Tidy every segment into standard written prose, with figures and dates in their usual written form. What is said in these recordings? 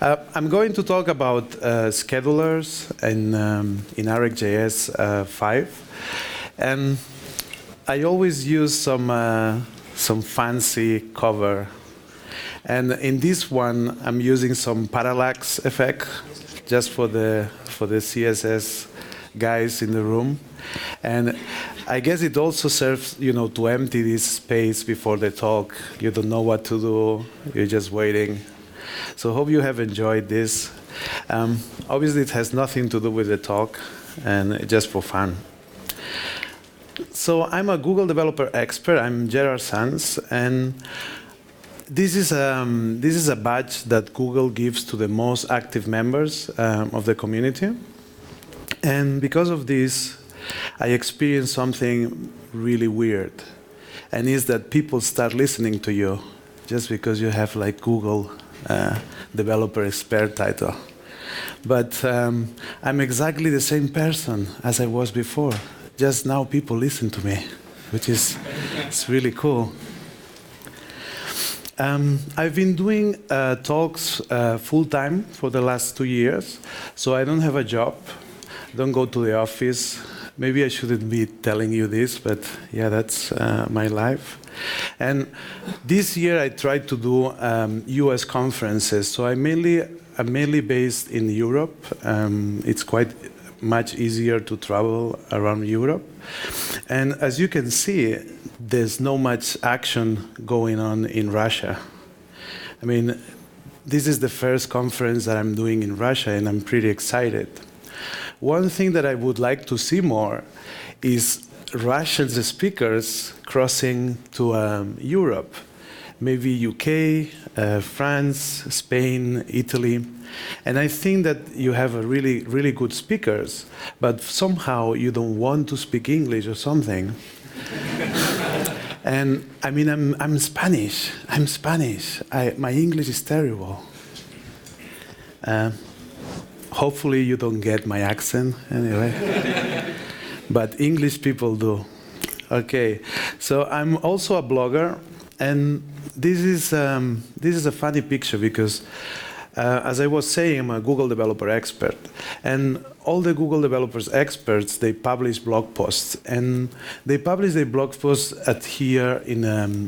I'm going to talk about schedulers in RxJS 5. And I always use some fancy cover. And in this one, I'm using some parallax effect just for the CSS guys in the room. And I guess it also serves, to empty this space before the talk. You don't know what to do. You're just waiting. So hope you have enjoyed this. Obviously, it has nothing to do with the talk, and just for fun. So I'm a Google developer expert. I'm Gerard Sans, and this is a badge that Google gives to the most active members of the community. And because of this, I experienced something really weird, and it's that people start listening to you just because you have like Google developer expert title. But I'm exactly the same person as I was before. Just now people listen to me, which is it's really cool. I've been doing talks full-time for the last 2 years, so I don't have a job, don't go to the office. Maybe I shouldn't be telling you this, but yeah, that's my life. And this year I tried to do US conferences, so I'm mainly based in Europe. It's quite much easier to travel around Europe. And as you can see, there's no much action going on in Russia. I mean, this is the first conference that I'm doing in Russia, and I'm pretty excited. One thing that I would like to see more is Russian speakers crossing to Europe, maybe UK, France, Spain, Italy. And I think that you have a really, really good speakers, but somehow you don't want to speak English or something. And I mean, I'm Spanish. I'm Spanish. My English is terrible. Hopefully you don't get my accent anyway. But English people do. Okay, so I'm also a blogger, and this is a funny picture because as I was saying, I'm a Google developer expert, and all the Google developers experts, they publish blog posts, and they publish their blog posts here in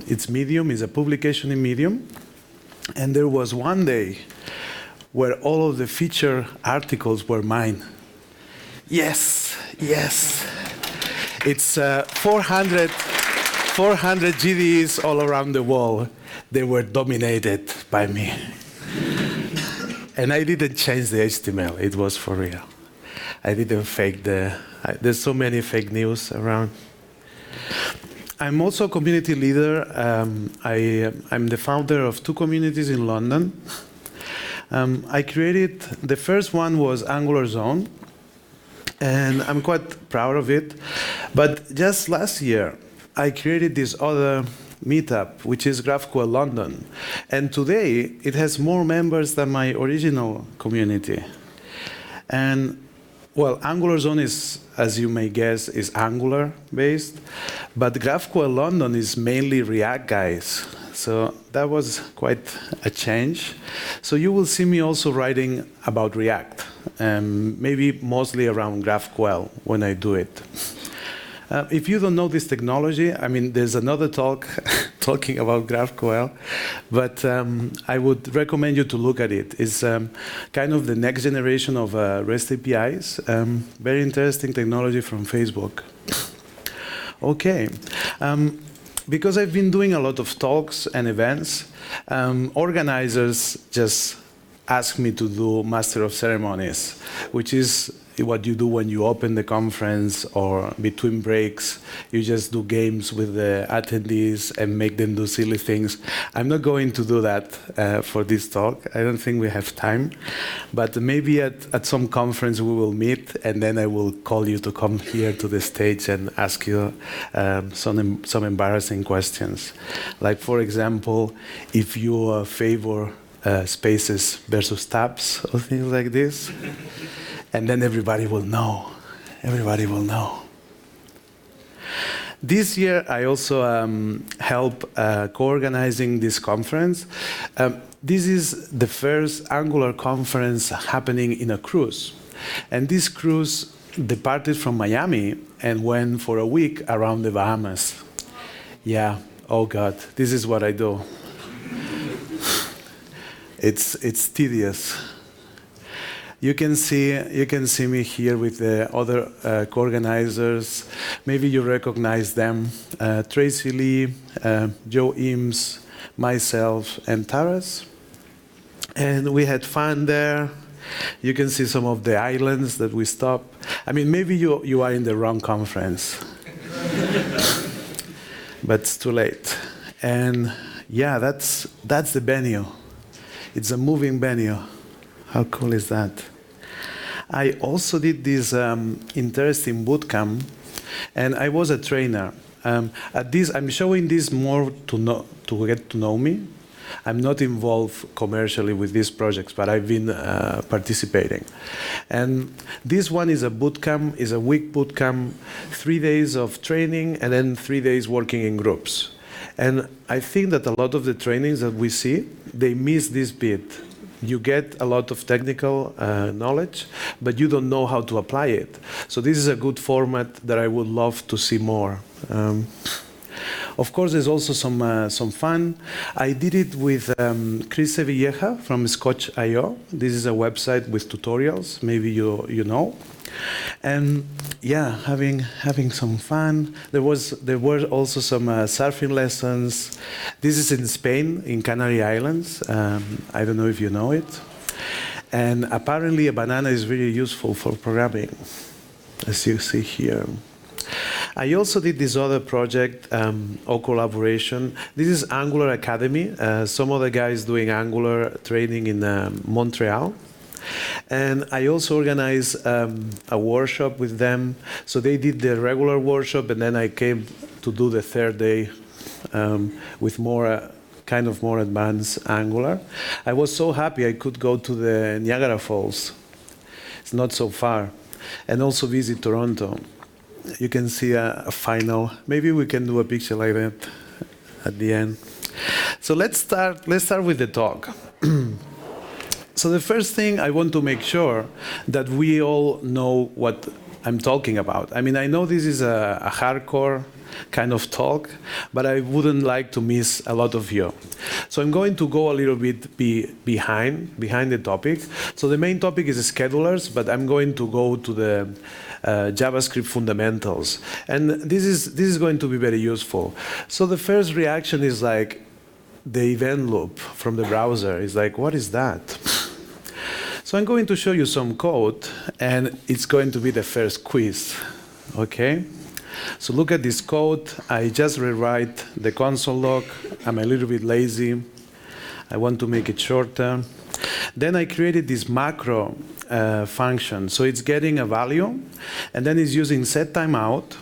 it's Medium, is a publication in Medium, and there was one day where all of the feature articles were mine. Yes, yes. It's 400 GDEs all around the world. They were dominated by me. And I didn't change the HTML. It was for real. I didn't fake there's so many fake news around. I'm also a community leader. I'm the founder of 2 communities in London. I created, the first one was Angular Zone, and I'm quite proud of it. But just last year, I created this other meetup, which is GraphQL London. And today, it has more members than my original community. And, well, Angular Zone is, as you may guess, is Angular-based. But GraphQL London is mainly React guys. So that was quite a change. So you will see me also writing about React, maybe mostly around GraphQL when I do it. If you don't know this technology, I mean, there's another talk talking about GraphQL, but I would recommend you to look at it. It's kind of the next generation of REST APIs. Very interesting technology from Facebook. Okay. Because I've been doing a lot of talks and events, organizers just ask me to do Master of Ceremonies, which is what you do when you open the conference or between breaks. You just do games with the attendees and make them do silly things. I'm not going to do that for this talk. I don't think we have time. But maybe at some conference we will meet, and then I will call you to come here to the stage and ask you some embarrassing questions. Like, for example, if you favor spaces versus tabs or things like this. And then everybody will know. Everybody will know. This year, I also help co-organizing this conference. This is the first Angular conference happening in a cruise. And this cruise departed from Miami and went for a week around the Bahamas. Yeah, oh God, this is what I do. It's tedious. You can see me here with the other co-organizers. Maybe you recognize them: Tracy Lee, Joe Eames, myself, and Taras. And we had fun there. You can see some of the islands that we stopped. I mean, maybe you are in the wrong conference, but it's too late. And yeah, that's the venue. It's a moving venue. How cool is that? I also did this interesting bootcamp, and I was a trainer. At this, I'm showing this more to get to know me. I'm not involved commercially with these projects, but I've been participating. And this one is a bootcamp, is a week bootcamp, 3 days of training, and then 3 days working in groups. And I think that a lot of the trainings that we see, they miss this bit. You get a lot of technical knowledge, but you don't know how to apply it. So this is a good format that I would love to see more. Of course, there's also some fun. I did it with Chris Sevilleja from Scotch.io. This is a website with tutorials, maybe you know. And yeah, having some fun. There were also some surfing lessons. This is in Spain, in Canary Islands. I don't know if you know it. And apparently a banana is really useful for programming, as you see here. I also did this other project, or collaboration. This is Angular Academy. Some of the guys doing Angular training in Montreal. And I also organized a workshop with them. So they did the regular workshop, and then I came to do the third day with more advanced Angular. I was so happy I could go to the Niagara Falls. It's not so far. And also visit Toronto. You can see a final. Maybe we can do a picture like that at the end. So let's start with the talk. So the first thing, I want to make sure that we all know what I'm talking about. I mean, I know this is a hardcore kind of talk, but I wouldn't like to miss a lot of you. So I'm going to go a little bit behind the topic. So the main topic is schedulers, but I'm going to go to the JavaScript fundamentals. And this is going to be very useful. So the first reaction is like the event loop from the browser. Is like, what is that? So I'm going to show you some code, and it's going to be the first quiz, okay? So look at this code. I just rewrite the console log. I'm a little bit lazy. I want to make it shorter. Then I created this macro function. So it's getting a value, and then it's using setTimeout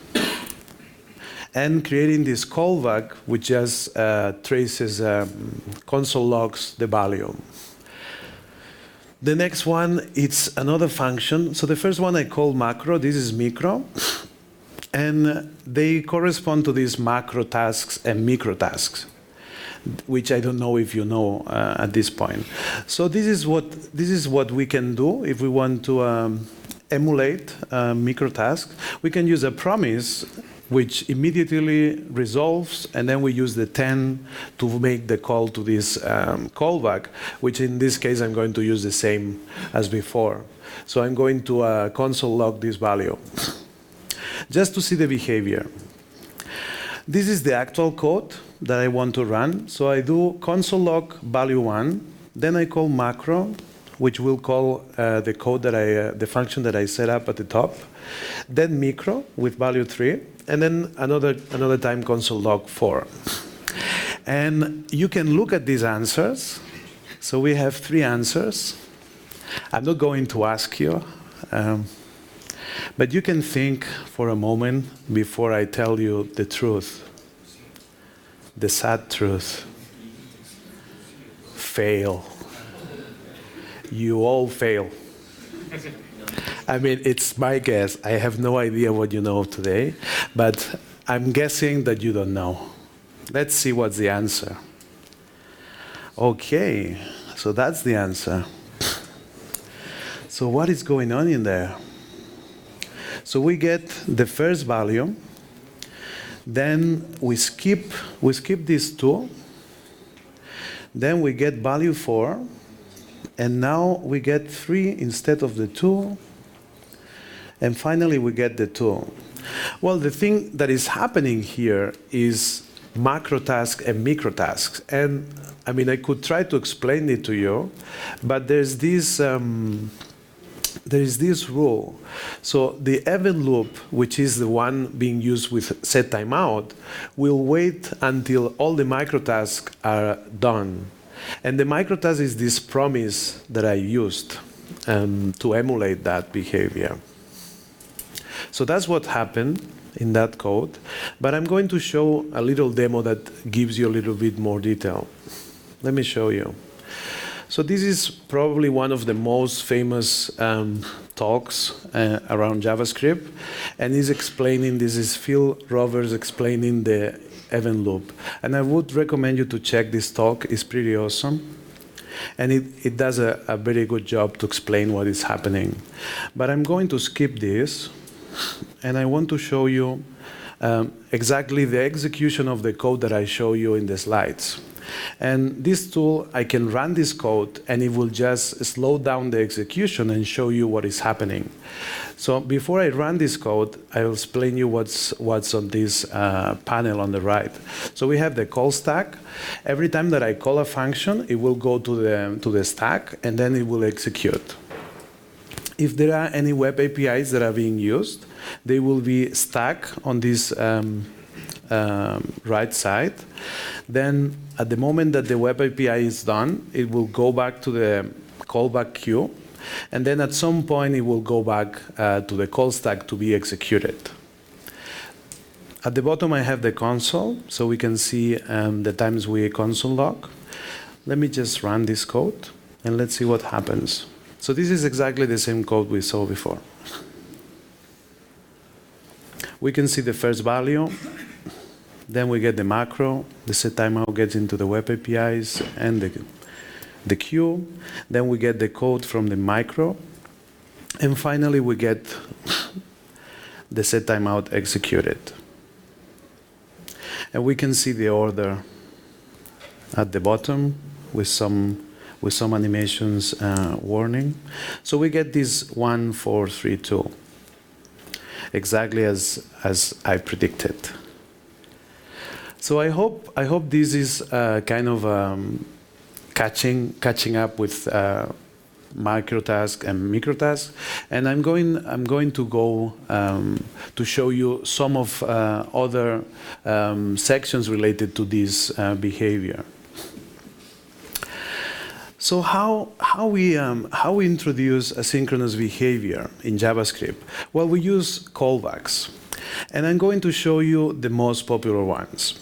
and creating this callback, which just traces console logs the value. The next one, it's another function. So the first one I call macro. This is micro. And they correspond to these macro tasks and micro tasks, which I don't know if you know at this point. So this is what we can do if we want to emulate micro tasks. We can use a promise which immediately resolves, and then we use the 10 to make the call to this callback, which in this case I'm going to use the same as before. So I'm going to console log this value, just to see the behavior. This is the actual code that I want to run. So I do console log value 1, then I call macro, which will call the code that the function that I set up at the top, then micro with value 3, and then another time console log 4. And you can look at these answers. So we have 3 answers. I'm not going to ask you, but you can think for a moment before I tell you the truth, the sad truth. Fail. You all fail. I mean, it's my guess. I have no idea what you know today, but I'm guessing that you don't know. Let's see what's the answer. Okay, so that's the answer. So what is going on in there? So we get the first value, then we skip this 2, then we get value 4, and now we get 3 instead of the 2, and finally we get the 2. Well, the thing that is happening here is macrotasks and microtasks, and I mean, I could try to explain it to you, but there's this rule. So the event loop, which is the one being used with setTimeout, will wait until all the microtasks are done. And the microtask is this promise that I used to emulate that behavior. So that's what happened in that code. But I'm going to show a little demo that gives you a little bit more detail. Let me show you. So this is probably one of the most famous talks around JavaScript, and he's explaining, this is Phil Roberts explaining the event loop. And I would recommend you to check this talk, it's pretty awesome. And it does a very good job to explain what is happening. But I'm going to skip this, and I want to show you exactly the execution of the code that I show you in the slides. And this tool, I can run this code, and it will just slow down the execution and show you what is happening. So before I run this code, I will explain you what's on this panel on the right. So we have the call stack. Every time that I call a function, it will go to the stack, and then it will execute. If there are any web APIs that are being used, they will be stacked on this right side. Then at the moment that the web API is done, it will go back to the callback queue. And then at some point, it will go back to the call stack to be executed. At the bottom, I have the console, so we can see the times we console log. Let me just run this code, and let's see what happens. So this is exactly the same code we saw before. We can see the first value. Then we get the macro. The setTimeout gets into the web APIs and the queue. Then we get the code from the micro. And finally, we get the setTimeout executed. And we can see the order at the bottom with some animations warning. So we get this 1, 4, 3, 2, exactly as I predicted. So I hope this is kind of catching up with microtasks and microtasks, and I'm going to go to show you some of other sections related to this behavior. So how we introduce asynchronous behavior in JavaScript? Well, we use callbacks, and I'm going to show you the most popular ones.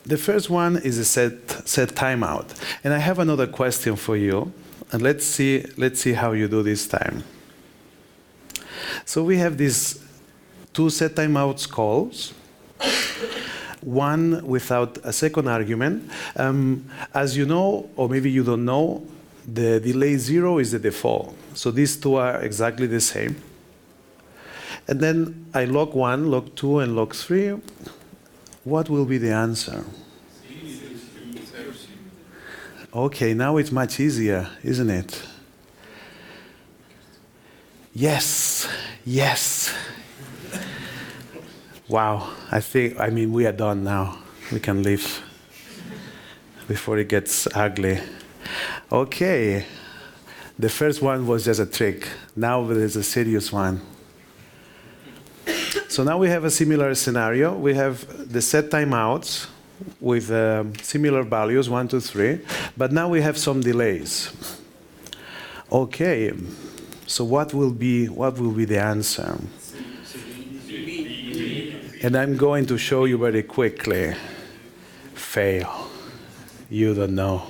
The first one is a setTimeout, and I have another question for you, and let's see how you do this time. So we have these 2 setTimeouts calls, one without a second argument. As you know, or maybe you don't know, the delay 0 is the default. So these 2 are exactly the same. And then I log 1, log 2, and log 3. What will be the answer? Okay, now it's much easier, isn't it? Yes, yes. Wow, I mean, we are done now. We can leave before it gets ugly. Okay, the first one was just a trick. Now there's a serious one. So now we have a similar scenario. We have the setTimeouts with similar values, 1, 2, 3, but now we have some delays. Okay, so what will be the answer? And I'm going to show you very quickly. Fail. You don't know.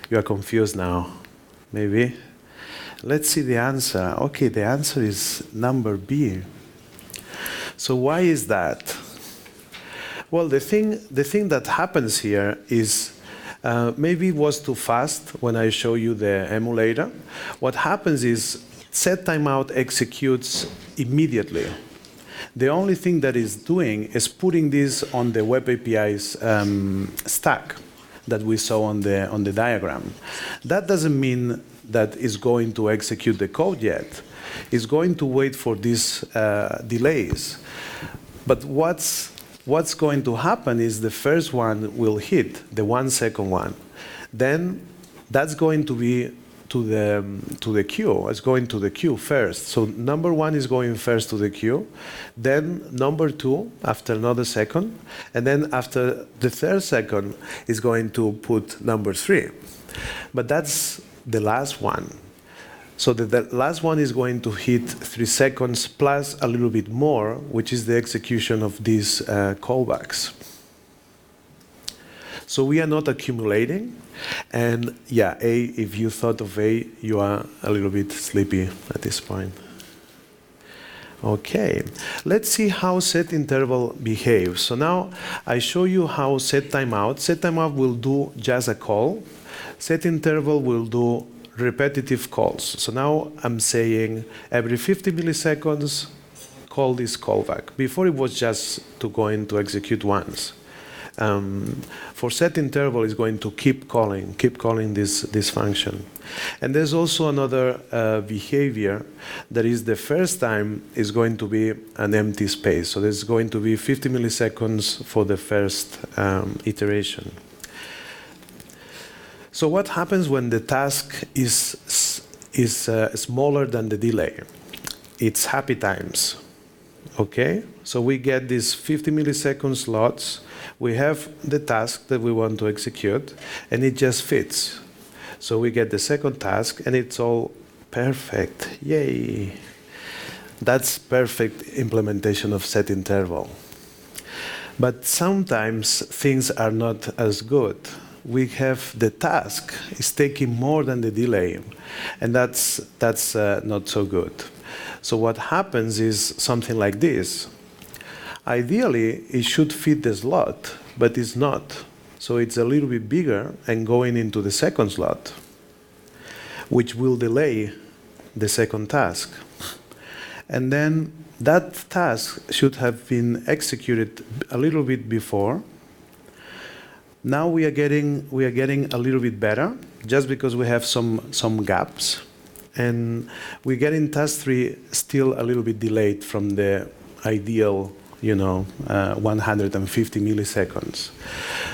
You are confused now, maybe. Let's see the answer. Okay, the answer is number B. So why is that? Well, the thing that happens here is maybe it was too fast when I show you the emulator. What happens is setTimeout executes immediately. The only thing that it's doing is putting this on the Web API's stack that we saw on the diagram. That doesn't mean that it's going to execute the code yet. It's going to wait for these delays. But what's going to happen is the first one will hit, the 1 second one. Then that's going to be to the queue. It's going to the queue first. So number 1 is going first to the queue. Then number 2 after another second. And then after the 3rd second is going to put number 3. But that's the last one. So the last one is going to hit 3 seconds plus a little bit more, which is the execution of these callbacks. So we are not accumulating. And yeah, A, if you thought of A, you are a little bit sleepy at this point. Okay, let's see how setInterval behaves. So now I show you how setTimeout. setTimeout will do just a call. setInterval will do repetitive calls. So now I'm saying every 50 milliseconds, call this callback. Before it was just to go in to execute once. For setInterval, it's going to keep calling this function. And there's also another behavior that is the first time is going to be an empty space. So there's going to be 50 milliseconds for the first iteration. So what happens when the task is smaller than the delay? It's happy times. Okay, so we get these 50 millisecond slots. We have the task that we want to execute, and it just fits. So we get the second task, and it's all perfect. Yay! That's perfect implementation of setInterval. But sometimes things are not as good. We have the task is taking more than the delay, and that's not so good. So what happens is something like this. Ideally, it should fit the slot, but it's not. So it's a little bit bigger and going into the second slot, which will delay the second task. And then that task should have been executed a little bit before. Now we are getting a little bit better, just because we have some gaps. And we get in task 3 still a little bit delayed from the ideal, 150 milliseconds.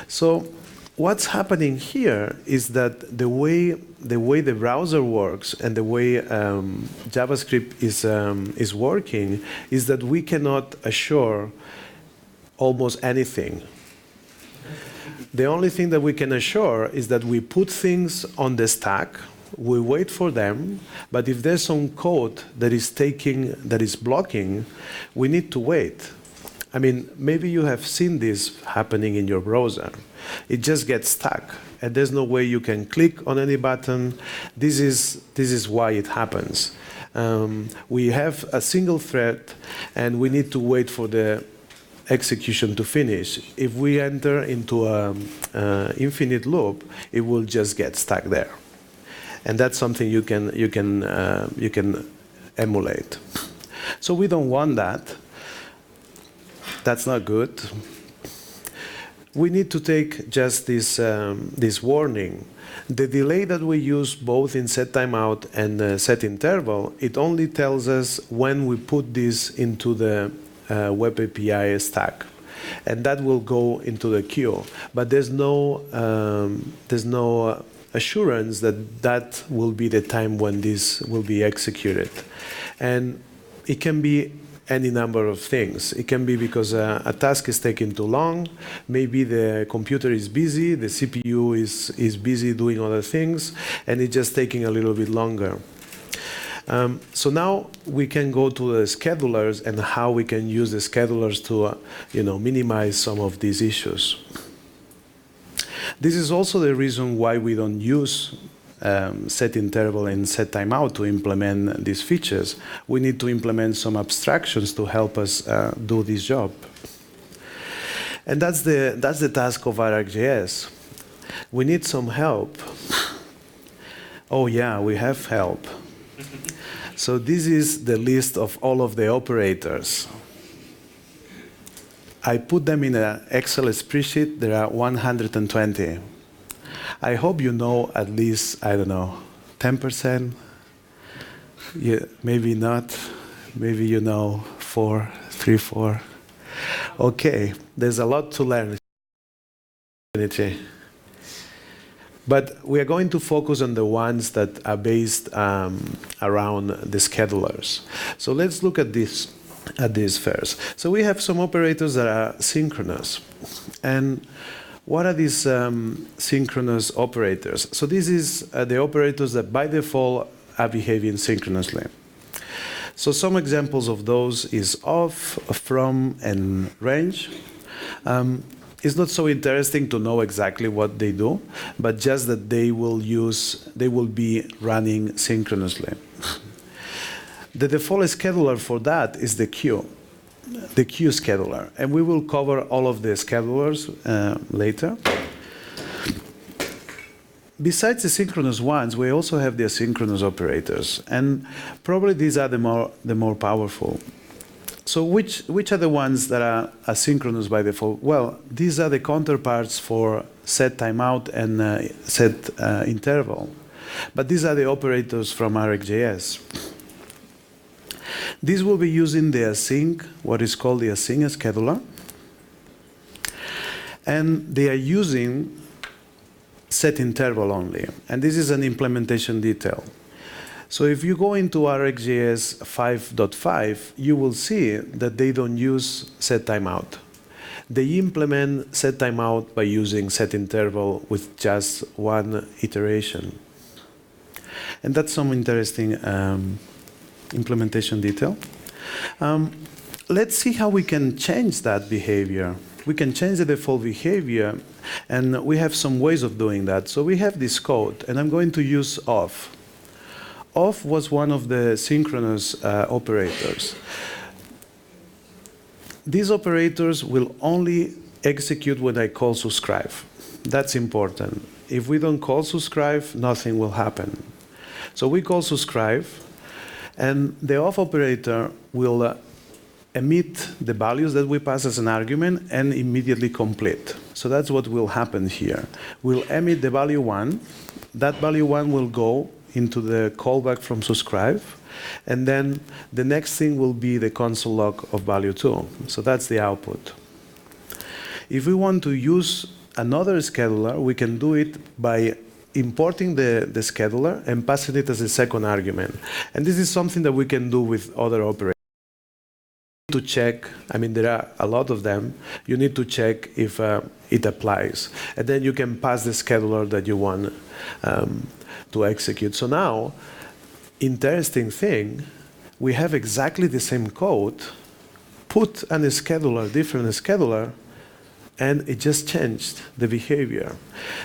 So what's happening here is that the way the browser works and the way JavaScript is working is that we cannot assure almost anything. The only thing that we can assure is that we put things on the stack, we wait for them, but if there's some code that is blocking, we need to wait. I mean, maybe you have seen this happening in your browser. It just gets stuck, and there's no way you can click on any button. This is why it happens. We have a single thread, and we need to wait for the execution to finish. If we enter into an infinite loop, it will just get stuck there. And that's something you can emulate. So we don't want that. That's not good. We need to take just this warning. The delay that we use both in setTimeout and setInterval, it only tells us when we put this into the Web API stack, and that will go into the queue. But there's no assurance that that will be the time when this will be executed. And it can be any number of things. It can be because a task is taking too long, maybe the computer is busy, the CPU is busy doing other things, and it's just taking a little bit longer. So now we can go to the schedulers and how we can use the schedulers to minimize some of these issues. This is also the reason why we don't use setInterval and setTimeout to implement these features. We need to implement some abstractions to help us do this job. And that's the task of RxJS. We need some help. Oh yeah, we have help. So this is the list of all of the operators. I put them in an Excel spreadsheet. There are 120. I hope you know at least, I don't know, 10%. Yeah, maybe not. Maybe you know 4, 3, 4. Okay, there's a lot to learn. But we are going to focus on the ones that are based around the schedulers. So let's look at this first. So we have some operators that are synchronous. And what are these synchronous operators? So this is the operators that by default are behaving synchronously. So some examples of those is of, from, and range. It's not so interesting to know exactly what they do, but just that they will be running synchronously. The default scheduler for that is the QueueScheduler, and we will cover all of the schedulers later. Besides the synchronous ones, we also have the asynchronous operators, and probably these are the more powerful. So which are the ones that are asynchronous by default? Well, these are the counterparts for setTimeout and setinterval. But these are the operators from RxJS. These will be using the async, what is called the async scheduler. And they are using setinterval only. And this is an implementation detail. So if you go into RxJS 5.5, you will see that they don't use setTimeout. They implement setTimeout by using setinterval with just one iteration. And that's some interesting implementation detail. Let's see how we can change that behavior. We can change the default behavior, and we have some ways of doing that. So we have this code, and I'm going to use off. Off was one of the synchronous operators. These operators will only execute when I call subscribe. That's important. If we don't call subscribe, nothing will happen. So we call subscribe, and the off operator will emit the values that we pass as an argument and immediately complete. So that's what will happen here. We'll emit the value 1. That value 1 will go into the callback from subscribe, and then the next thing will be the console log of value 2. So that's the output. If we want to use another scheduler, we can do it by importing the scheduler and passing it as a second argument. And this is something that we can do with other operators. To check, I mean, there are a lot of them. You need to check if it applies. And then you can pass the scheduler that you want to execute. So now, interesting thing, we have exactly the same code, put a scheduler, different scheduler, and it just changed the behavior.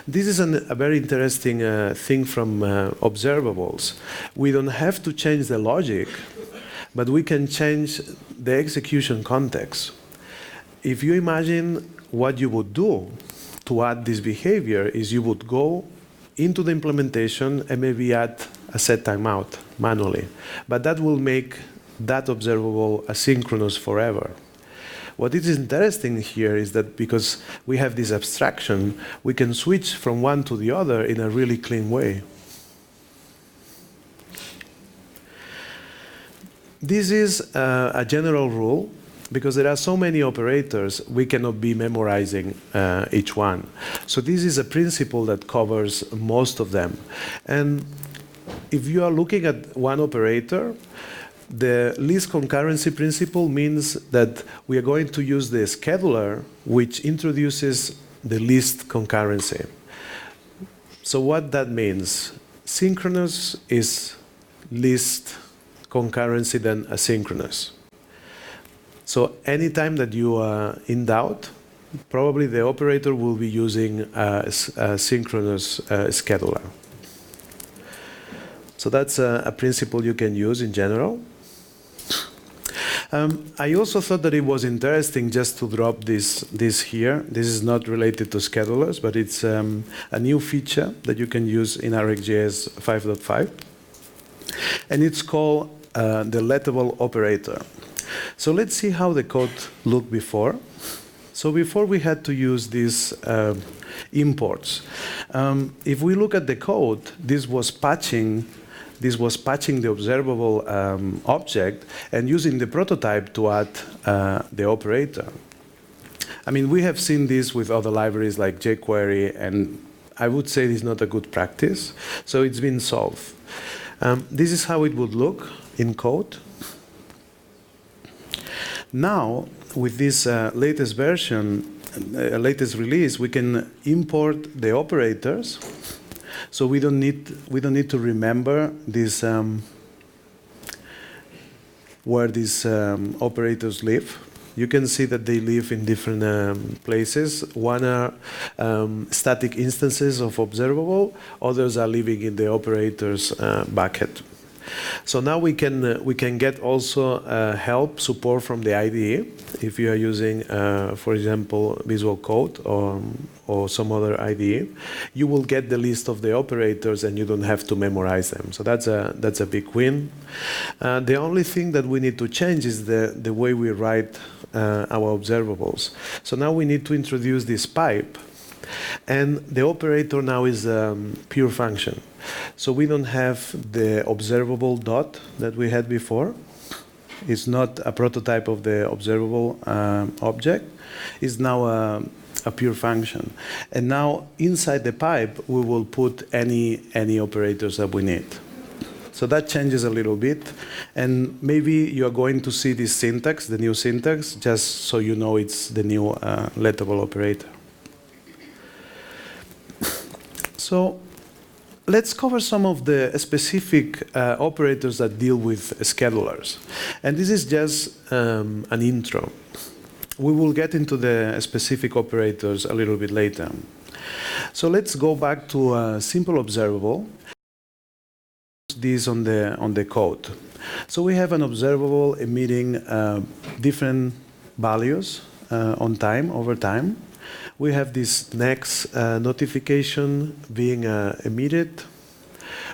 This is a very interesting thing from Observables. We don't have to change the logic, but we can change the execution context. If you imagine what you would do to add this behavior is you would go into the implementation and maybe add a setTimeout manually. But that will make that observable asynchronous forever. What is interesting here is that because we have this abstraction, we can switch from one to the other in a really clean way. This is a general rule. Because there are so many operators, we cannot be memorizing each one. So this is a principle that covers most of them. And if you are looking at one operator, the least concurrency principle means that we are going to use the scheduler, which introduces the least concurrency. So what that means? Synchronous is least concurrency than asynchronous. So anytime that you are in doubt, probably the operator will be using a synchronous scheduler. So that's a principle you can use in general. I also thought that it was interesting just to drop this here. This is not related to schedulers, but it's a new feature that you can use in RxJS 5.5. And it's called the lettable operator. So let's see how the code looked before. So before we had to use these imports. If we look at the code, this was patching the observable object and using the prototype to add the operator. I mean, we have seen this with other libraries like jQuery, and I would say it's not a good practice. So it's been solved. This is how it would look in code. Now, with this latest version, latest release, we can import the operators. So we don't need to remember this where these operators live. You can see that they live in different places. One are static instances of observable. Others are living in the operators bucket. So now we can get also help support from the IDE if you are using, for example, Visual Code or some other IDE. You will get the list of the operators and you don't have to memorize them. So that's a big win. The only thing that we need to change is the way we write our observables. So now we need to introduce this pipe. And the operator now is a pure function. So we don't have the observable dot that we had before. It's not a prototype of the observable object. It's now a pure function. And now inside the pipe, we will put any operators that we need. So that changes a little bit. And maybe you're going to see this syntax, the new syntax, just so you know it's the new lettable operator. So let's cover some of the specific operators that deal with schedulers. And this is just an intro. We will get into the specific operators a little bit later. So let's go back to a simple observable. This on the code. So we have an observable emitting different values on time, over time. We have this next notification being emitted.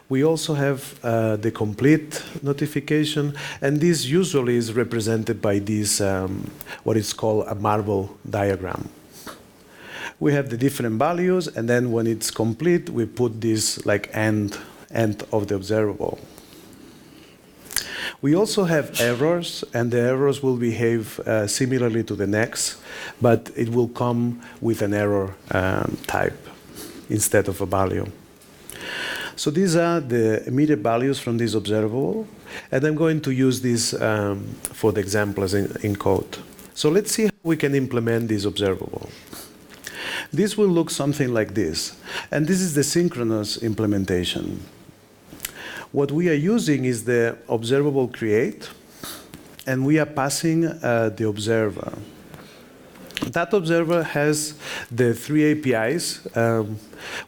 We also have the complete notification, and this usually is represented by this, what is called a marble diagram. We have the different values, and then when it's complete, we put this like end of the observable. We also have errors, and the errors will behave similarly to the next, but it will come with an error type instead of a value. So these are the immediate values from this observable, and I'm going to use this for the examples in code. So let's see how we can implement this observable. This will look something like this, and this is the synchronous implementation. What we are using is the observable create, and we are passing the observer. That observer has the three APIs.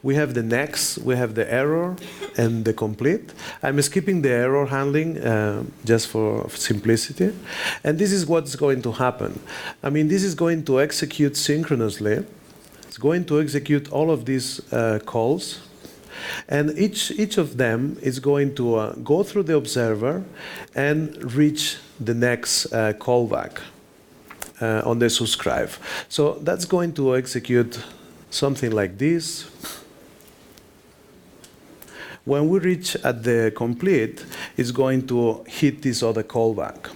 We have the next, we have the error, and the complete. I'm skipping the error handling just for simplicity. And this is what's going to happen. I mean, this is going to execute synchronously. It's going to execute all of these calls. And each of them is going to go through the observer and reach the next callback on the subscribe. So that's going to execute something like this. When we reach at the complete, it's going to hit this other callback.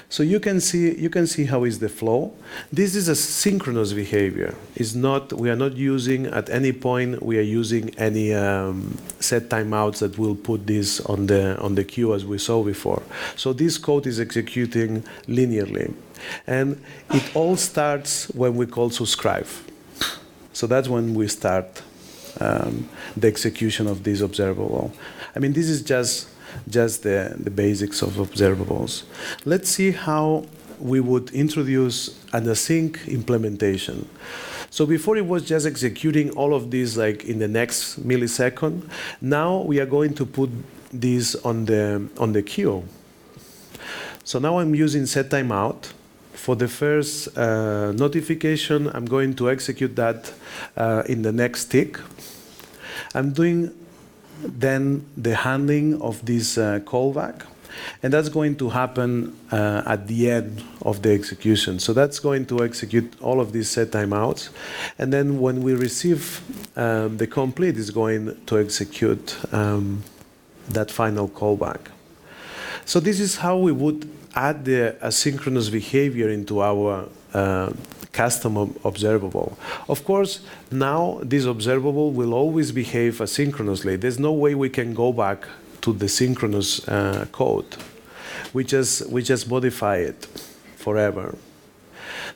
So you can see how is the flow. This is a synchronous behavior. It's not, we are not using at any point, we are using any set timeouts that will put this on the queue as we saw before. So this code is executing linearly. And it all starts when we call subscribe. So that's when we start the execution of this observable. I mean, this is just the basics of observables. Let's see how we would introduce an async implementation. So before it was just executing all of these like in the next millisecond. Now we are going to put these on the queue. So now I'm using setTimeout. For the first notification, I'm going to execute that in the next tick. I'm doing then the handling of this callback, and that's going to happen at the end of the execution. So that's going to execute all of these setTimeouts, and then when we receive the complete, it's going to execute that final callback. So this is how we would add the asynchronous behavior into our custom observable. Of course, now this observable will always behave asynchronously. There's no way we can go back to the synchronous code. We just modify it forever.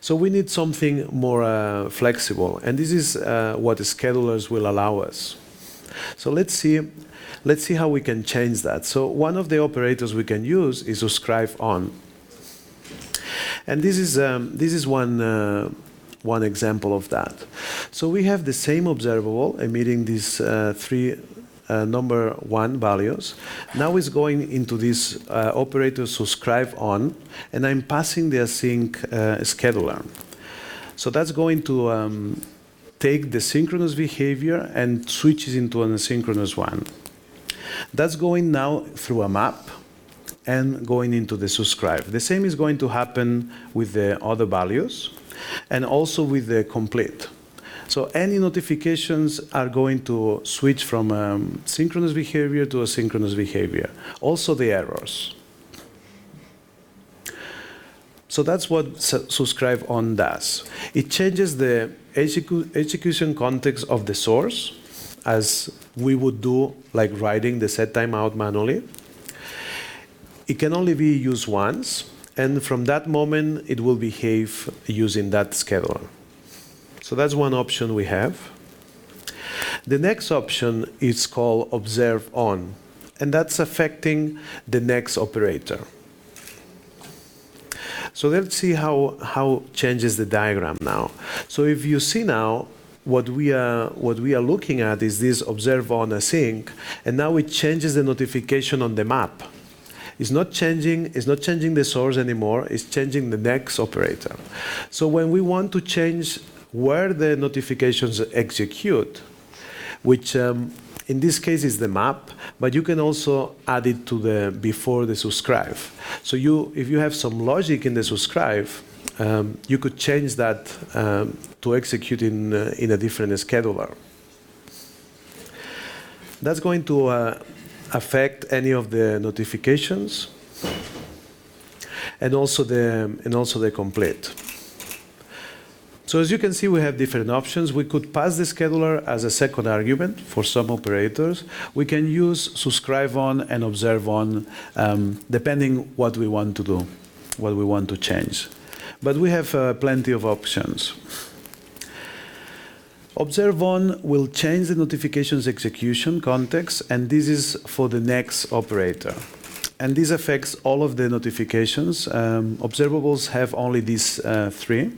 So we need something more flexible, and this is what the schedulers will allow us. So let's see how we can change that. So one of the operators we can use is subscribe on. And this is one example of that. So we have the same observable emitting these three number 1 values. Now it's going into this operator subscribe on, and I'm passing the async scheduler. So that's going to take the synchronous behavior and switches into an asynchronous one. That's going now through a map and going into the subscribe. The same is going to happen with the other values and also with the complete. So any notifications are going to switch from synchronous behavior to asynchronous behavior. Also the errors. So that's what subscribe on does. It changes the execution context of the source, as we would do like writing the setTimeout manually. It can only be used once, and from that moment it will behave using that scheduler. So that's one option we have. The next option is called observe on, and that's affecting the next operator. So let's see how changes the diagram now. So if you see now, what we are looking at is this observe on async, and now it changes the notification on the map. It's not changing the source anymore, it's changing the next operator. So when we want to change where the notifications execute, which in this case is the map, but you can also add it to the before the subscribe. So if you have some logic in the subscribe, you could change that to execute in a different scheduler. That's going to affect any of the notifications and also the complete. So as you can see, we have different options. We could pass the scheduler as a second argument for some operators. We can use subscribe on and observe on, depending what we want to do, what we want to change. But we have plenty of options. Observe on will change the notifications execution context, and this is for the next operator. And this affects all of the notifications. Observables have only these three.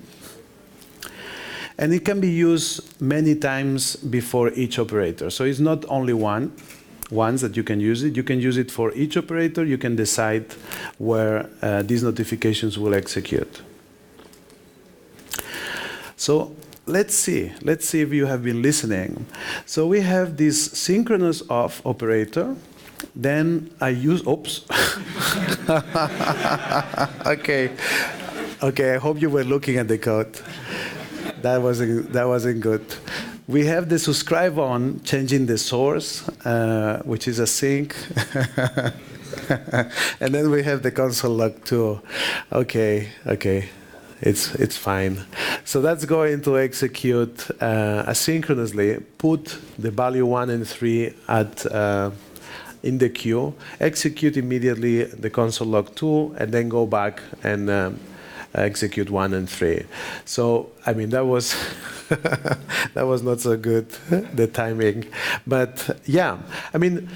And it can be used many times before each operator. So it's not only once that you can use it. You can use it for each operator. You can decide where these notifications will execute. So let's see if you have been listening. So we have this synchronous off operator. Then I use, oops. Okay, I hope you were looking at the code. That wasn't good. We have the subscribe on, changing the source, which is async. And then we have the console log too. Okay, it's fine. So that's going to execute asynchronously, put the value 1 and 3 in the queue, execute immediately the console log 2, and then go back and execute 1 and 3. So, I mean, that was that was not so good, the timing. But yeah, I mean,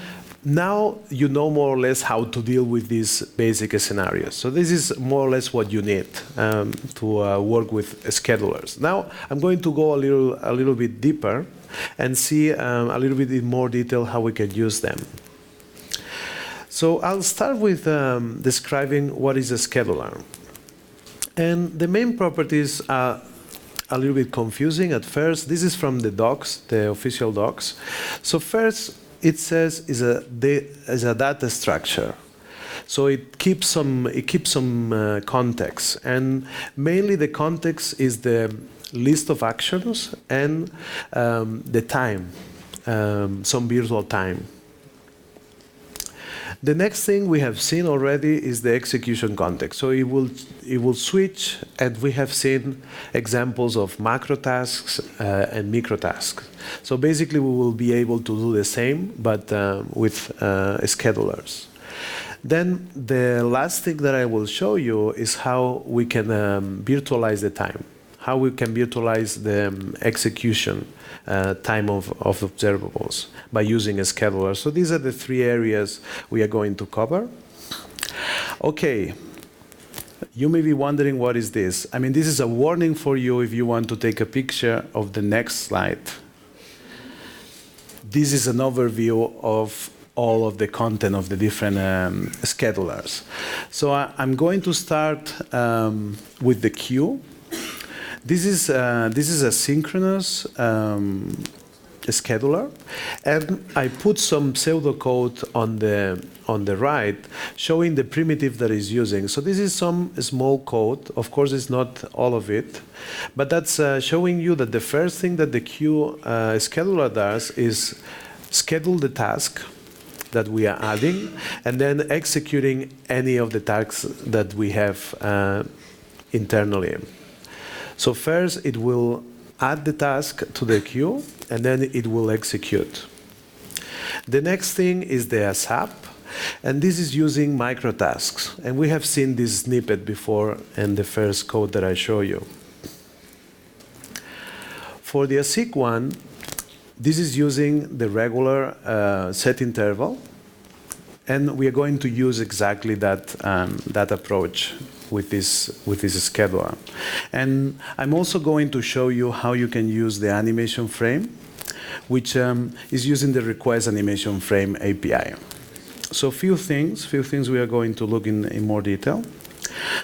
now you know more or less how to deal with these basic scenarios. So this is more or less what you need to work with schedulers. Now I'm going to go a little bit deeper and see a little bit in more detail how we can use them. So I'll start with describing what is a scheduler. And the main properties are a little bit confusing at first. This is from the docs, the official docs. So first, it says is a data structure. So it keeps some context, and mainly the context is the list of actions and the time, some virtual time. The next thing we have seen already is the execution context. So it will switch, and we have seen examples of macrotasks and microtasks. So basically, we will be able to do the same, but with schedulers. Then the last thing that I will show you is how we can virtualize the time, how we can virtualize the execution time of observables by using a scheduler. So these are the three areas we are going to cover. Okay, you may be wondering, what is this? I mean, this is a warning for you if you want to take a picture of the next slide. This is an overview of all of the content of the different schedulers. So I'm going to start with the queue. This is a synchronous scheduler, and I put some pseudocode on the right, showing the primitive that is using. So this is some small code. Of course, it's not all of it, but that's showing you that the first thing that the queue scheduler does is schedule the task that we are adding, and then executing any of the tasks that we have internally. So first, it will add the task to the queue, and then it will execute. The next thing is the ASAP, and this is using microtasks. And we have seen this snippet before in the first code that I show you. For the ASIC one, this is using the regular setinterval, and we are going to use exactly that approach with this scheduler. And I'm also going to show you how you can use the animation frame, which is using the requestAnimation frame API. So few things we are going to look in more detail.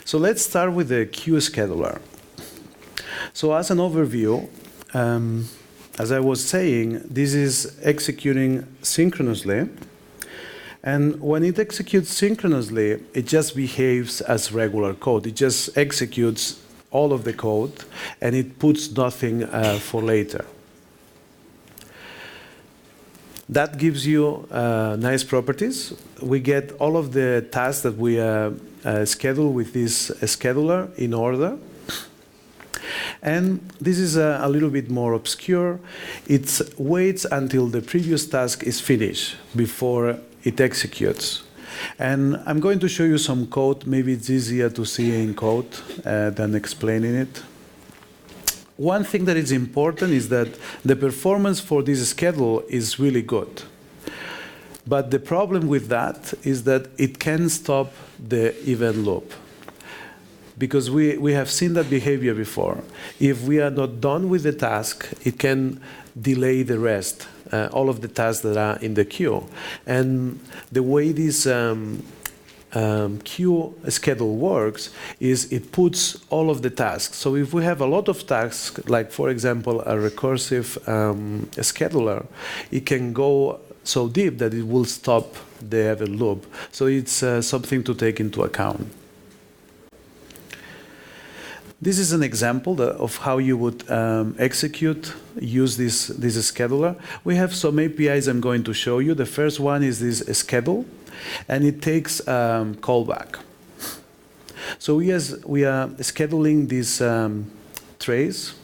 So let's start with the QueueScheduler. So as an overview, as I was saying, this is executing synchronously. And when it executes synchronously, it just behaves as regular code. It just executes all of the code, and it puts nothing for later. That gives you nice properties. We get all of the tasks that we schedule with this scheduler in order. And this is a little bit more obscure. It waits until the previous task is finished before it executes. And I'm going to show you some code. Maybe it's easier to see in code than explaining it. One thing that is important is that the performance for this schedule is really good. But the problem with that is that it can stop the event loop. Because we have seen that behavior before. If we are not done with the task, it can delay the rest, all of the tasks that are in the queue. And the way this queue schedule works is it puts all of the tasks. So if we have a lot of tasks, like for example a recursive scheduler, it can go so deep that it will stop the event loop. So it's something to take into account. This is an example of how you would use this scheduler. We have some APIs I'm going to show you. The first one is this schedule, and it takes callback. So we are scheduling these trays,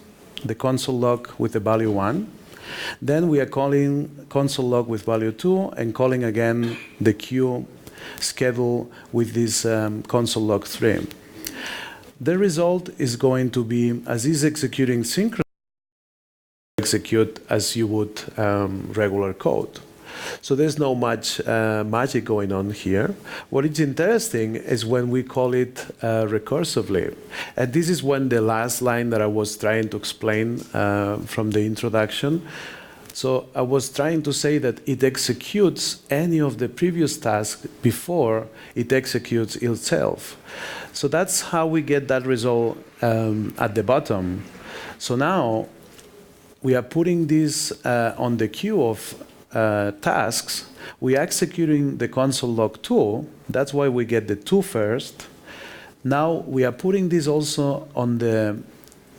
the console log with the value 1. Then we are calling console log with value 2 and calling again the queue schedule with this console log 3. The result is going to be, as is executing synchronous, execute as you would regular code. So there's no much magic going on here. What is interesting is when we call it recursively. And this is when the last line that I was trying to explain from the introduction, So I was trying to say that it executes any of the previous tasks before it executes itself. So that's how we get that result at the bottom. So now we are putting this on the queue of tasks. We are executing the console log 2. That's why we get the 2 first. Now we are putting this also on the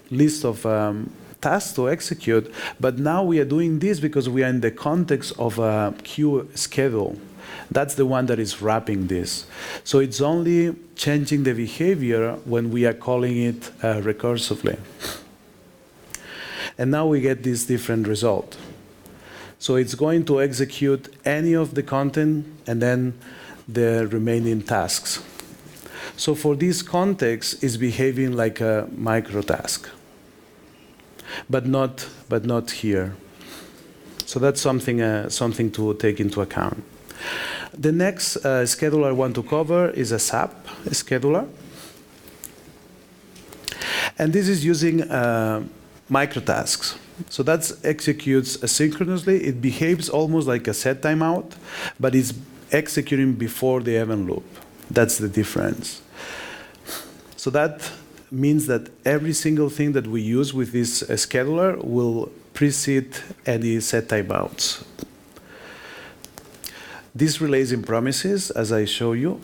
list of tasks to execute, but now we are doing this because we are in the context of a queue schedule. That's the one that is wrapping this. So it's only changing the behavior when we are calling it recursively. And now we get this different result. So it's going to execute any of the content and then the remaining tasks. So for this context, it's behaving like a microtask, but not here. So that's something to take into account. The next scheduler I want to cover is AsapScheduler. And this is using microtasks. So that executes asynchronously. It behaves almost like a setTimeout, but it's executing before the event loop. That's the difference. So that means that every single thing that we use with this scheduler will precede any setTimeouts. This relays in promises, as I show you,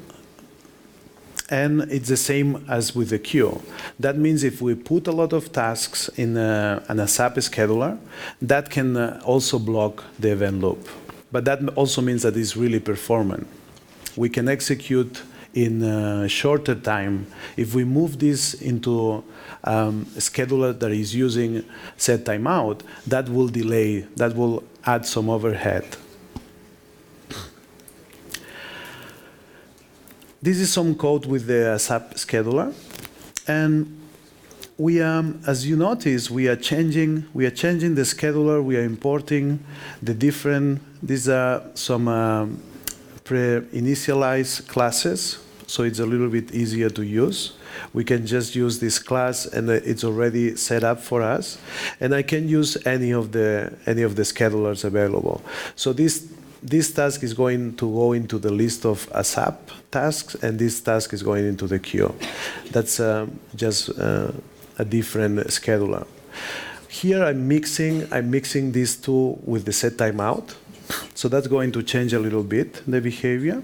and it's the same as with the queue. That means if we put a lot of tasks in an AsapScheduler, that can also block the event loop. But that also means that it's really performant. We can execute in a shorter time. If we move this into a scheduler that is using setTimeout, that will delay, that will add some overhead. This is some code with the AsapScheduler, and we as you notice, we are changing the scheduler. We are importing the different. These are some pre-initialized classes, so it's a little bit easier to use. We can just use this class, and it's already set up for us. And I can use any of the schedulers available. So this task is going to go into the list of Asap tasks, and this task is going into the queue. That's just a different scheduler. Here I'm mixing these two with the setTimeout. So that's going to change a little bit the behavior,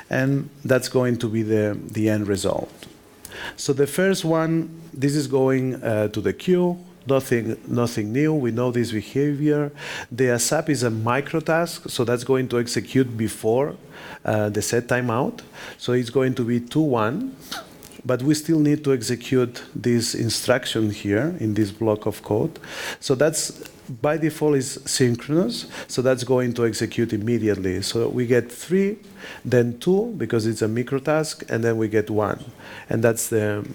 and that's going to be the end result. So the first one, this is going to the queue. Nothing new. We know this behavior. The Asap is a microtask, so that's going to execute before the setTimeout. So it's going to be 2-1, but we still need to execute this instruction here in this block of code. So that's by default is synchronous, so that's going to execute immediately. So we get 3, then 2 because it's a microtask, and then we get 1, and that's the.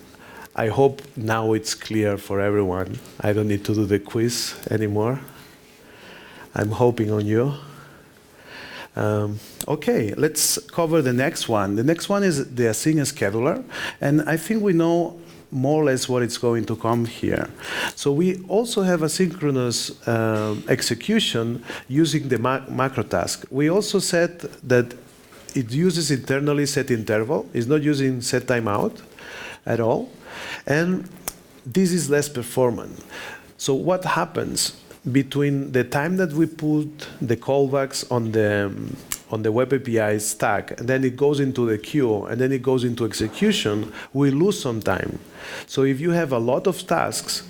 I hope now it's clear for everyone. I don't need to do the quiz anymore. I'm hoping on you. Okay, let's cover the next one. The next one is the AsynchScheduler, and I think we know more or less what it's going to come here. So we also have asynchronous execution using the macro task. We also said that it uses internally setinterval. It's not using setTimeout at all. And this is less performant. So what happens between the time that we put the callbacks on the Web API stack, and then it goes into the queue, and then it goes into execution, we lose some time. So if you have a lot of tasks,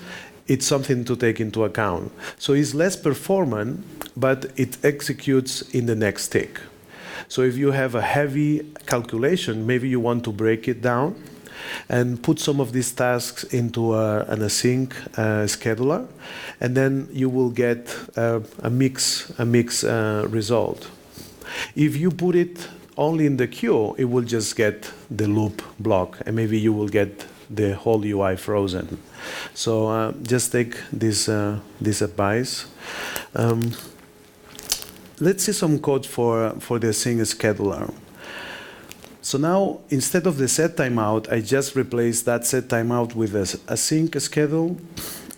it's something to take into account. So it's less performant, but it executes in the next tick. So if you have a heavy calculation, maybe you want to break it down and put some of these tasks into an async scheduler, and then you will get a mix result. If you put it only in the queue, it will just get the loop block, and maybe you will get the whole UI frozen. So just take this advice. Let's see some code for the async scheduler. So now, instead of the setTimeout, I just replaced that setTimeout with a async schedule,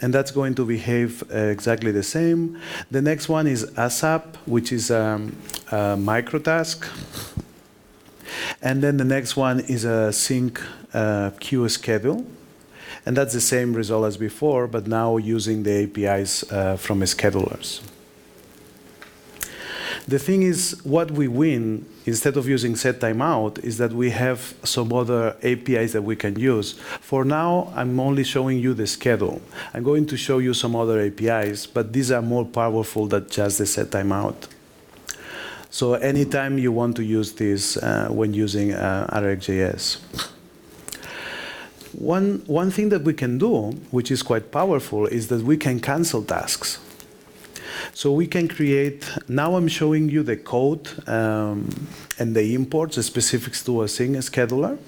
and that's going to behave exactly the same. The next one is ASAP, which is a microtask. And then the next one is a sync queue schedule. And that's the same result as before, but now using the APIs from schedulers. The thing is, what we win, instead of using setTimeout, is that we have some other APIs that we can use. For now, I'm only showing you the schedule. I'm going to show you some other APIs, but these are more powerful than just the setTimeout. So anytime you want to use this when using RxJS. One thing that we can do, which is quite powerful, is that we can cancel tasks. So we can create, now I'm showing you the code and the imports, the specifics to async scheduler.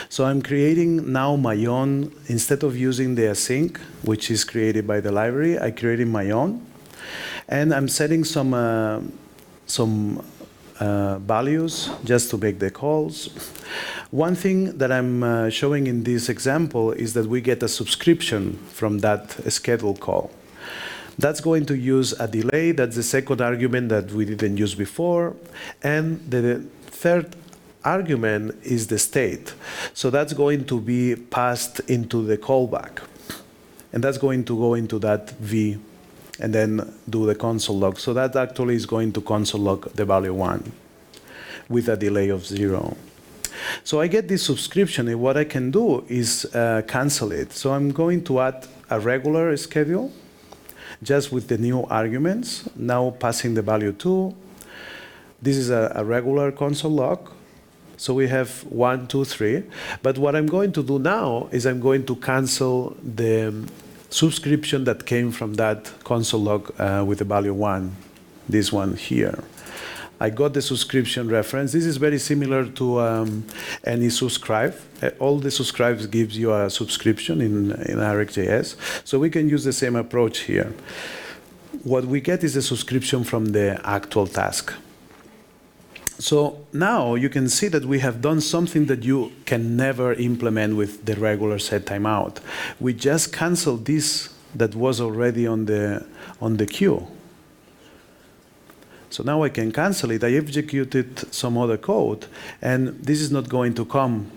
So I'm creating now my own, instead of using the async, which is created by the library, I created my own. And I'm setting some values just to make the calls. One thing that I'm showing in this example is that we get a subscription from that schedule call. That's going to use a delay. That's the second argument that we didn't use before. And the third argument is the state. So that's going to be passed into the callback. And that's going to go into that V and then do the console log. So that actually is going to console log the value 1 with a delay of 0. So I get this subscription, and what I can do is cancel it. So I'm going to add a regular schedule just with the new arguments, now passing the value 2. This is a regular console log. So we have 1, 2, 3. But what I'm going to do now is I'm going to cancel the subscription that came from that console log with the value 1, this one here. I got the subscription reference. This is very similar to any subscribe. All the subscribes gives you a subscription in RxJS. So we can use the same approach here. What we get is a subscription from the actual task. So now you can see that we have done something that you can never implement with the regular setTimeout. We just canceled this that was already on the queue. So now I can cancel it. I executed some other code, and this is not going to come.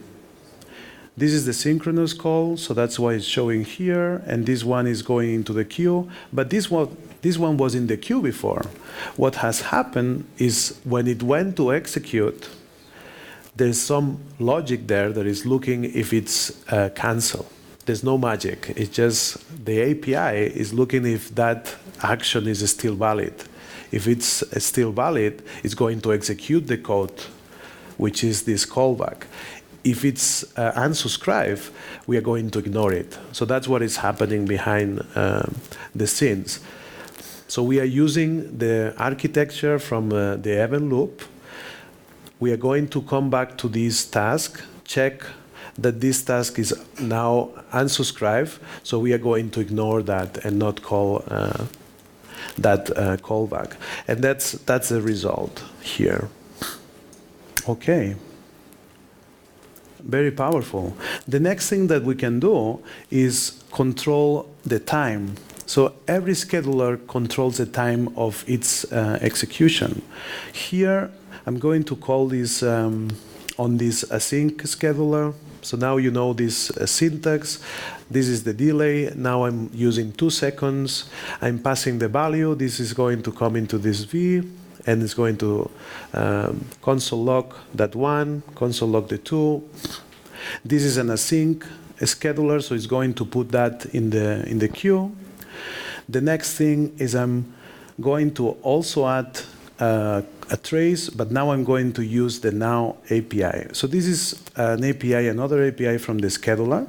This is the synchronous call, so that's why it's showing here, and this one is going into the queue. But this one was in the queue before. What has happened is when it went to execute, there's some logic there that is looking if it's cancel. There's no magic. It's just the API is looking if that action is still valid. If it's still valid, it's going to execute the code, which is this callback. If it's unsubscribed, we are going to ignore it. So that's what is happening behind the scenes. So we are using the architecture from the event loop. We are going to come back to this task, check that this task is now unsubscribed. So we are going to ignore that and not call that callback. And that's the result here. Okay. Very powerful. The next thing that we can do is control the time. So every scheduler controls the time of its execution. Here, I'm going to call this on this async scheduler. So now you know this syntax. This is the delay. Now I'm using 2 seconds. I'm passing the value. This is going to come into this V, and it's going to console log that 1, console log the 2. This is an async scheduler, so it's going to put that in the queue. The next thing is I'm going to also add a trace, but now I'm going to use the now API. So this is an API, another API from the scheduler,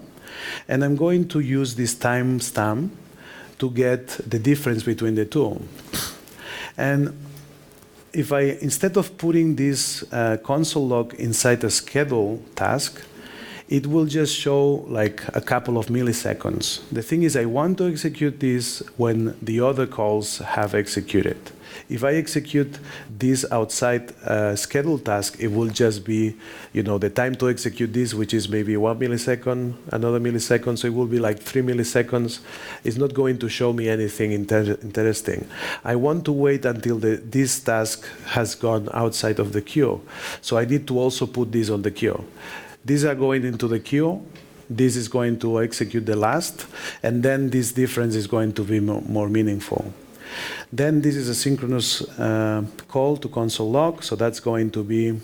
and I'm going to use this timestamp to get the difference between the two. And if instead of putting this console log inside a schedule task, it will just show like a couple of milliseconds. The thing is, I want to execute this when the other calls have executed. If I execute this outside scheduled task, it will just be, the time to execute this, which is maybe 1 millisecond, another millisecond, so it will be like 3 milliseconds. It's not going to show me anything interesting. I want to wait until this task has gone outside of the queue. So I need to also put this on the queue. These are going into the queue. This is going to execute the last, and then this difference is going to be more meaningful. Then this is a synchronous call to console log, so that's going to be,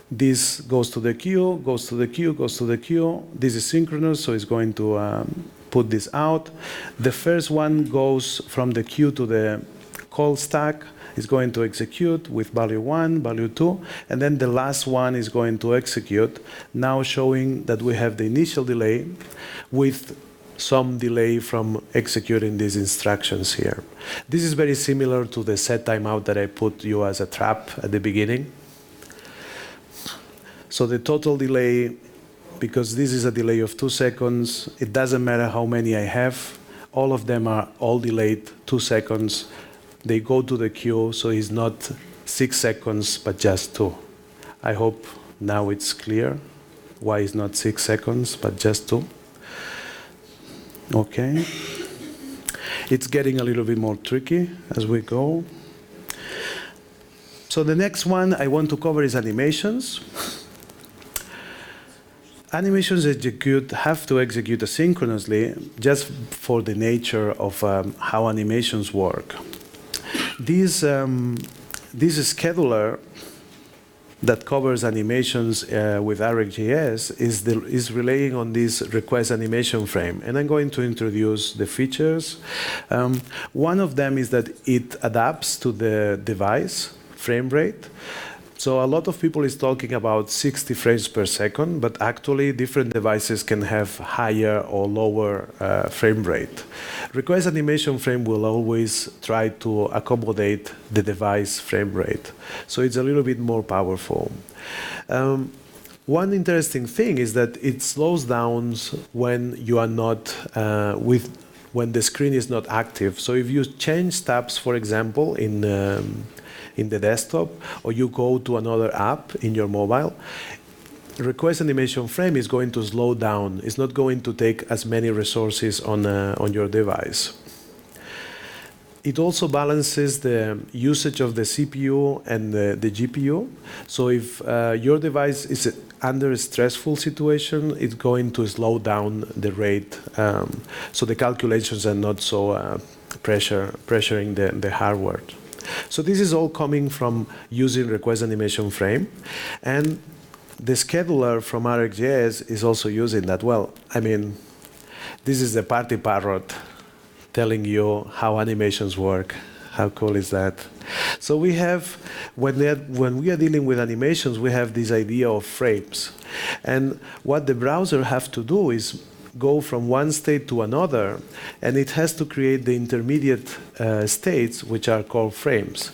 this goes to the queue, goes to the queue, goes to the queue. This is synchronous, so it's going to put this out. The first one goes from the queue to the call stack, is going to execute with value 1, value 2, and then the last one is going to execute, now showing that we have the initial delay with some delay from executing these instructions here. This is very similar to the setTimeout that I put you as a trap at the beginning. So the total delay, because this is a delay of 2 seconds, it doesn't matter how many I have, all of them are all delayed 2 seconds. They go to the queue, so it's not 6 seconds, but just 2. I hope now it's clear why it's not 6 seconds, but just 2. Okay. It's getting a little bit more tricky as we go. So the next one I want to cover is animations. Animations have to execute asynchronously just for the nature of how animations work. This scheduler that covers animations with RxJS is relying on this requestAnimation frame. And I'm going to introduce the features. One of them is that it adapts to the device frame rate. So a lot of people is talking about 60 frames per second, but actually different devices can have higher or lower frame rate. requestAnimation frame will always try to accommodate the device frame rate. So it's a little bit more powerful. One interesting thing is that it slows down when you are not when the screen is not active. So if you change tabs, for example, in the desktop, or you go to another app in your mobile, requestAnimation frame is going to slow down. It's not going to take as many resources on your device. It also balances the usage of the CPU and the GPU. So if your device is under a stressful situation, it's going to slow down the rate. So the calculations are not so pressuring the hardware. So this is all coming from using requestAnimation frame. And the scheduler from RxJS is also using that. Well, I mean, this is the party parrot telling you how animations work. How cool is that? So we have, when we are dealing with animations, we have this idea of frames. And what the browser has to do is go from one state to another, and it has to create the intermediate states, which are called frames.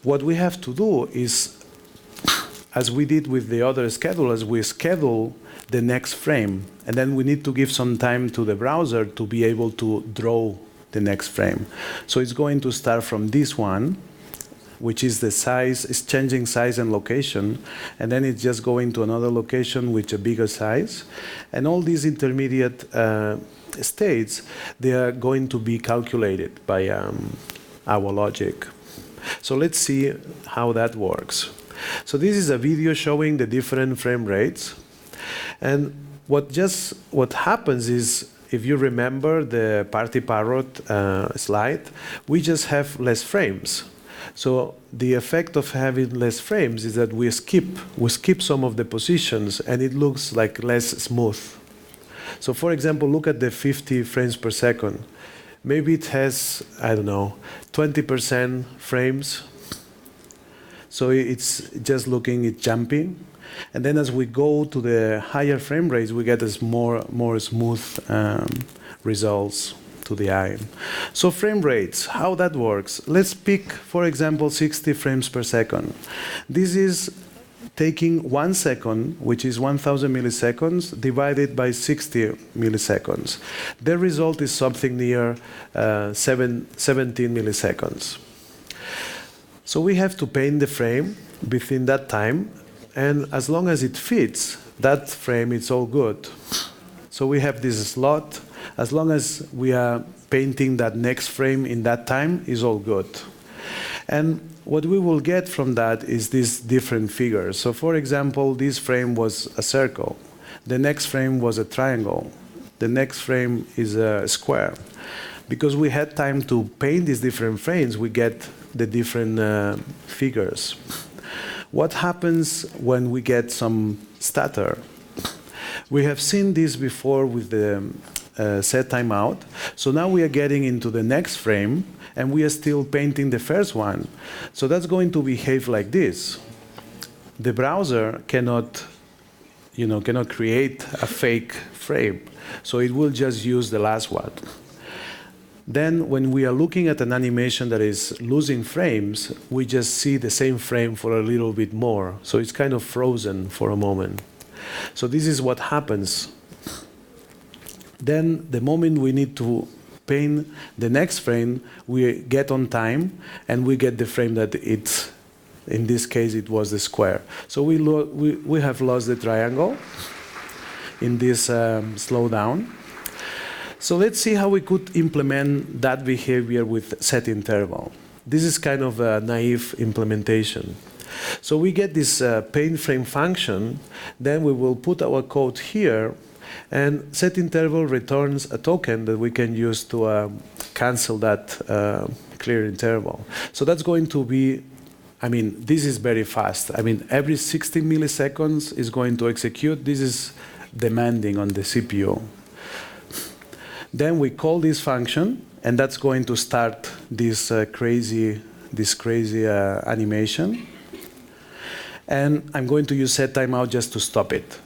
What we have to do is, as we did with the other schedulers, we schedule the next frame, and then we need to give some time to the browser to be able to draw the next frame. So it's going to start from this one, which is the size, it's changing size and location, and then it's just going to another location with a bigger size. And all these intermediate states, they are going to be calculated by our logic. So let's see how that works. So this is a video showing the different frame rates. And what happens is, if you remember the party parrot slide, we just have less frames. So the effect of having less frames is that we skip some of the positions, and it looks like less smooth. So for example, look at the 50 frames per second. Maybe it has, I don't know, 20% frames. So it's just it's jumping. And then as we go to the higher frame rates, we get more smooth results to the eye. So frame rates, how that works. Let's pick, for example, 60 frames per second. This is taking 1 second, which is 1,000 milliseconds, divided by 60 milliseconds. The result is something near 17 milliseconds. So we have to paint the frame within that time, and as long as it fits that frame, it's all good. So we have this slot. As long as we are painting that next frame in that time, is all good. And what we will get from that is these different figures. So for example, this frame was a circle. The next frame was a triangle. The next frame is a square. Because we had time to paint these different frames, we get the different figures. What happens when we get some stutter? We have seen this before with the setTimeout. So now we are getting into the next frame, and we are still painting the first one. So that's going to behave like this. The browser cannot create a fake frame. So it will just use the last one. Then when we are looking at an animation that is losing frames, we just see the same frame for a little bit more. So it's kind of frozen for a moment. So this is what happens. Then the moment we need to paint the next frame, we get on time, and we get the frame that it's, in this case, it was the square. So we have lost the triangle in this slowdown. So let's see how we could implement that behavior with setInterval. This is kind of a naive implementation. So we get this paint frame function, then we will put our code here, and setInterval returns a token that we can use to cancel that clear interval. So that's going to be, this is very fast. Every 60 milliseconds is going to execute. This is demanding on the CPU. Then we call this function, and that's going to start this crazy animation. And I'm going to use setTimeout just to stop it.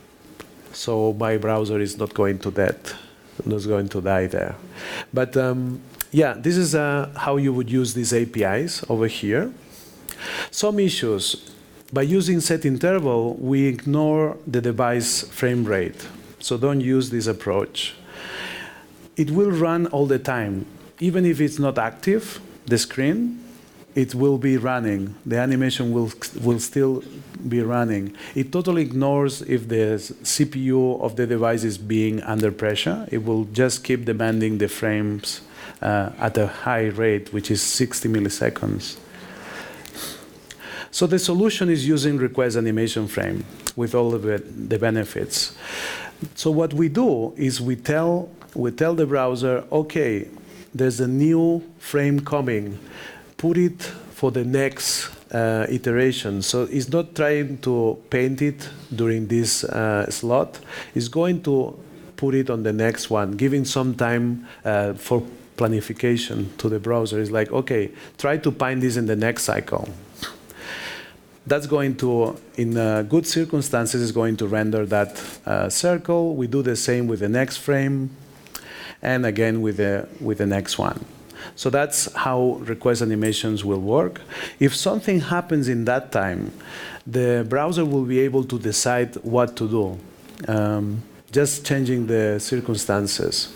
So my browser is not going to die there. But yeah, this is how you would use these APIs over here. Some issues. By using setInterval, we ignore the device frame rate. So don't use this approach. It will run all the time. Even if it's not active, the screen, it will be running. The animation will still be running. It totally ignores if the CPU of the device is being under pressure. It will just keep demanding the frames at a high rate, which is 60 milliseconds. So the solution is using requestAnimation frame with all of the benefits. So what we do is we tell the browser, okay, there's a new frame coming. Put it for the next iteration. So it's not trying to paint it during this slot. It's going to put it on the next one, giving some time for planification to the browser. It's like, okay, try to paint this in the next cycle. That's going to, in good circumstances, is going to render that circle. We do the same with the next frame, and again with the next one. So that's how request animations will work. If something happens in that time, the browser will be able to decide what to do, just changing the circumstances.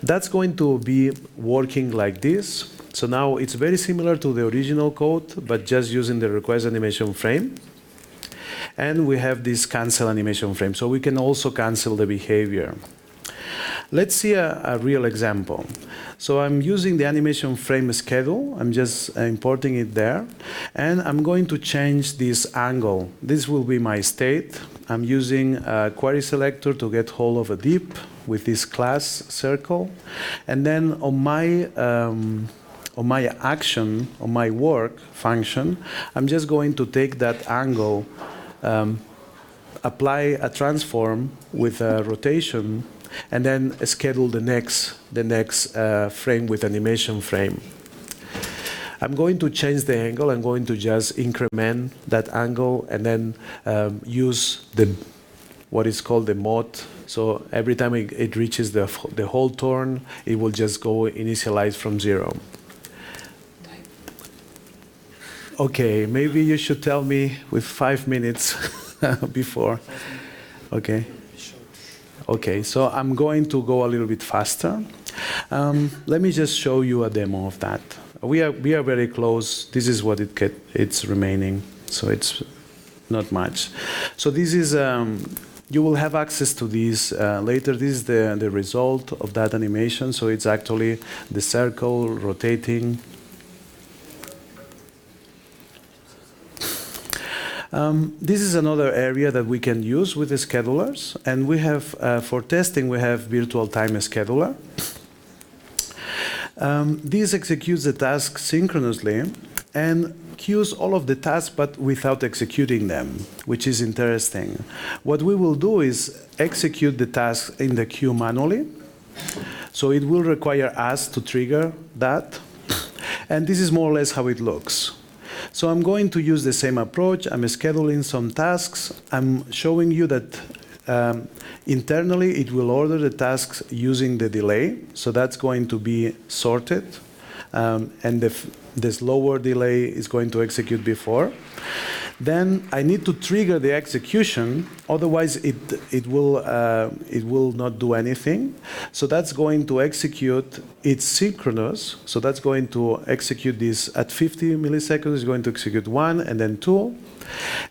That's going to be working like this. So now it's very similar to the original code, but just using the requestAnimation frame. And we have this cancel animation frame, so we can also cancel the behavior. Let's see a real example. So I'm using the animation frame schedule. I'm just importing it there. And I'm going to change this angle. This will be my state. I'm using a query selector to get hold of a div with this class circle. And then on my action, on my work function, I'm just going to take that angle, apply a transform with a rotation, and then schedule the next frame with animation frame. I'm going to change the angle. I'm going to just increment that angle and then use what is called the mod. So every time it reaches the whole turn, it will just go initialize from 0. Okay, maybe you should tell me with 5 minutes before. Okay. Okay, so I'm going to go a little bit faster. Let me just show you a demo of that. We are very close. This is what it's remaining, so it's not much. So this is, you will have access to this later. This is the result of that animation. So it's actually the circle rotating. This is another area that we can use with the schedulers, and we have, for testing, we have virtual time scheduler. This executes the task synchronously and queues all of the tasks but without executing them, which is interesting. What we will do is execute the task in the queue manually, so it will require us to trigger that, and this is more or less how it looks. So I'm going to use the same approach. I'm scheduling some tasks. I'm showing you that internally it will order the tasks using the delay. So that's going to be sorted. And the slower delay is going to execute before. Then I need to trigger the execution, otherwise it will not do anything. So that's going to execute, it's synchronous, so that's going to execute this at 50 milliseconds, it's going to execute 1 and then 2.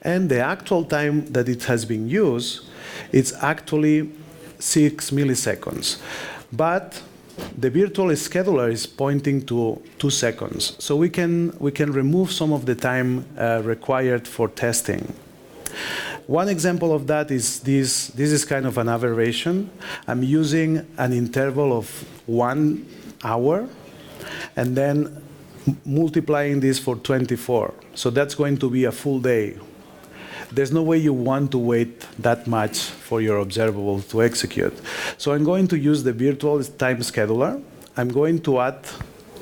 And the actual time that it has been used, it's actually 6 milliseconds. But the virtual scheduler is pointing to 2 seconds. So we can remove some of the time required for testing. One example of that is this. This is kind of an aberration. I'm using an interval of 1 hour and then multiplying this for 24. So that's going to be a full day. There's no way you want to wait that much for your observable to execute. So I'm going to use the virtual time scheduler. I'm going to add,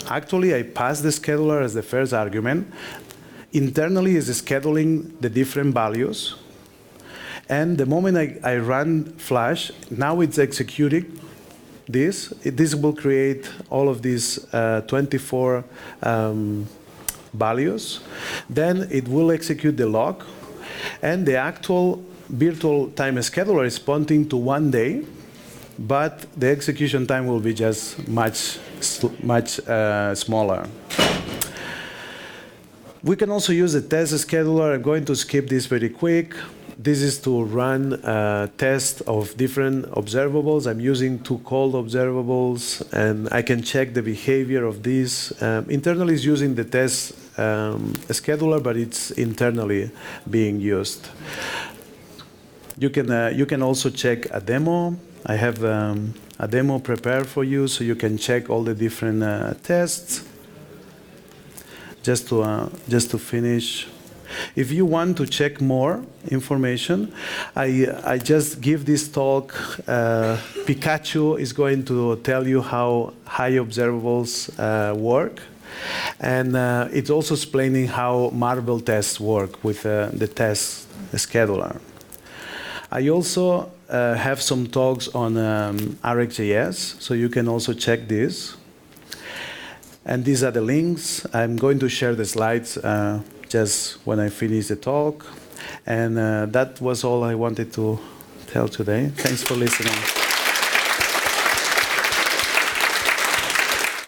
actually I pass the scheduler as the first argument. Internally is scheduling the different values. And the moment I run flash, now it's executing this. This will create all of these 24 values. Then it will execute the log. And the actual virtual time scheduler is pointing to 1 day, but the execution time will be just much smaller. We can also use the test scheduler. I'm going to skip this very quick. This is to run a test of different observables. I'm using 2 cold observables, and I can check the behavior of these. Internally is using the test scheduler, but it's internally being used. You can also check a demo. I have a demo prepared for you, so you can check all the different tests. Just to finish. If you want to check more information, I just give this talk. Pikachu is going to tell you how high observables work. And it's also explaining how Marvel tests work with the test scheduler. I also have some talks on RxJS, so you can also check this. And these are the links. I'm going to share the slides just when I finish the talk. And that was all I wanted to tell today. Thanks for listening.